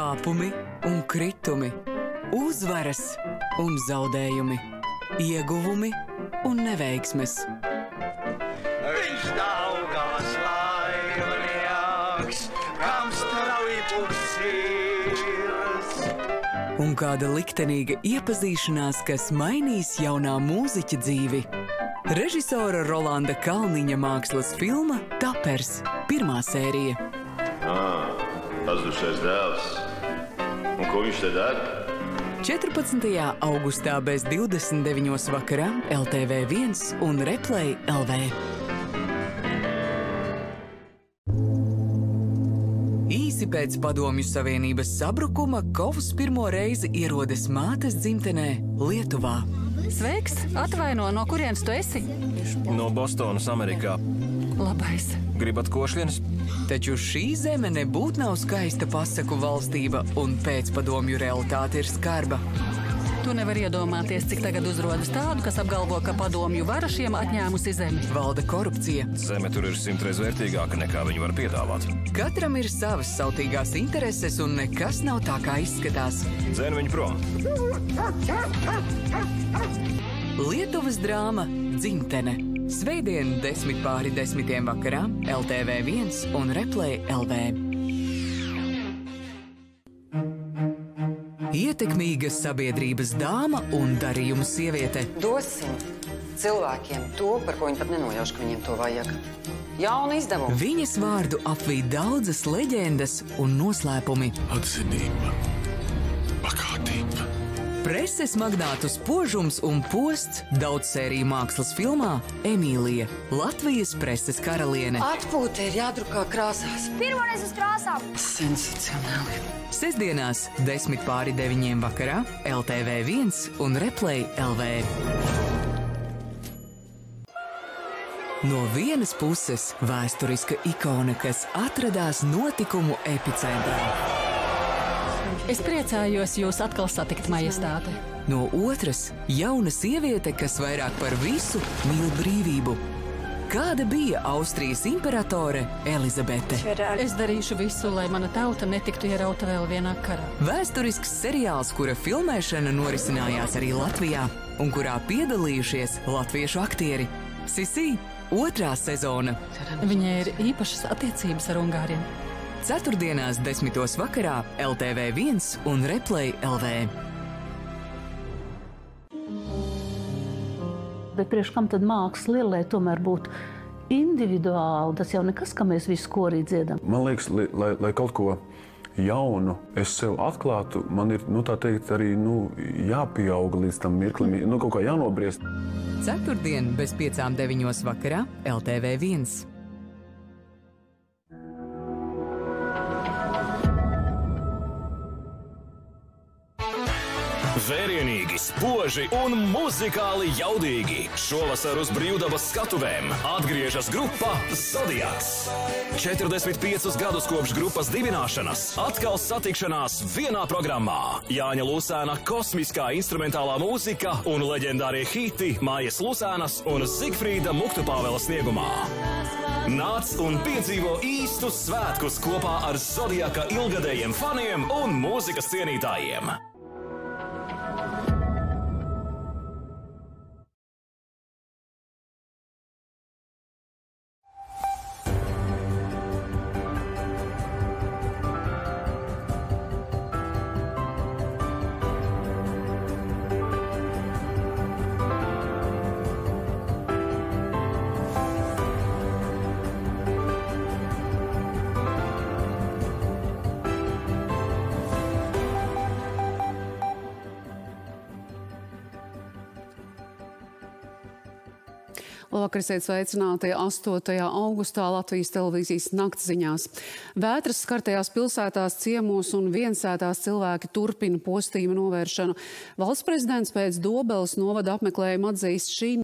Kāpumi un kritumi, uzvaras un zaudējumi, ieguvumi un neveiksmes. Viņš daugās laimnieks, kam strauji sirds. Un kāda liktenīga iepazīšanās, kas mainīs jaunā mūziķa dzīvi. Režisora Rolanda Kalniņa mākslas filma Tapers, 1. sērija. Pazudušais dēls. Un ko viņš te dara? 14. augustā bez 29. vakarā LTV1 un Replay LV. Īsi pēc Padomju Savienības sabrukuma Kovs pirmo reizi ierodas mātes dzimtenē Lietuvā. Sveiks! Atvaino, no kurienes tu esi? No Bostonas, Amerikā. Labais. Gribat košļienes? Taču šī zeme nebūtu nav skaista pasaku valstība, un pēcpadomju realitāte ir skarba. Tu nevari iedomāties, cik tagad uzrodas tādu, kas apgalvo, ka padomju vara šiem atņēmusi zemi. Valda korupcija. Zeme tur ir 100 reiz vērtīgāka, nekā viņi var piedāvāt. Katram ir savas sautīgās intereses, un nekas nav tā, kā izskatās. Dzen viņu prom. Lietuvas drāma Dzimtene. Svētdien 10:10 vakarā LTV1 un Replay LV. Ietekmīga sabiedrības dāma un darījuma sieviete. Dosim cilvēkiem to, par ko viņi pat nenojauš, ka viņiem to vajag. Jaunu izdevumu. Viņas vārdu apvīd daudzas leģendas un noslēpumi. Atzinība. Bagātība. Preses magnātu spožums un posts daudzsēriju mākslas filmā Emīlija, Latvijas preses karaliene. Atpūta ir jādrukā krāsās. Pirmoreiz uz krāsām. Sensacionāli. Sestdienās 10:09 vakarā LTV1 un Replay LV. No vienas puses vēsturiska ikona, kas atradās notikumu epicentrā. Es priecājos jūs atkal satikt, majestāte. No otras jauna sieviete, kas vairāk par visu mīl brīvību. Kāda bija Austrijas imperatore Elizabete? Es darīšu visu, lai mana tauta netiktu ierauta vēl vienā karā. Vēsturisks seriāls, kura filmēšana norisinājās arī Latvijā, un kurā piedalījušies latviešu aktieri. Sisi, 2. sezona. Viņai ir īpašas attiecības ar Ungāriem. Ceturtdienās 10. vakarā LTV1 un Replay LV. Bet priekš kam tad māksla ir, lai tomēr būtu individuāli? Tas jau nekas, ka mēs visu korī dziedam. Man liekas, lai kaut ko jaunu es sev atklātu, man ir, tā teikt, arī jāpieauga līdz tam mirklim, kaut kā jānobriest. Ceturtdien bez 5:09 vakarā LTV1. Vērienīgi, spoži un muzikāli jaudīgi. Šovasar uz brīvdabas skatuvēm atgriežas grupa Zodiaks. 45 gadus kopš grupas dibināšanas atkal satikšanās vienā programmā. Jāņa Lusēna kosmiskā instrumentālā mūzika un leģendārie hiti Mājas Lusēnas un Zigfrīda Muktupāvela sniegumā. Nāc un piedzīvo īstus svētkus kopā ar Zodiaka ilgadējiem faniem un mūzikas cienītājiem. Labvakar, esiet sveicināti 8. augustā Latvijas televīzijas naktsziņās. Vētras skartajās pilsētās, ciemos un viensētās cilvēki turpina postījuma novēršanu. Valsts prezidents pēc Dobeles novada apmeklējuma atzīst šī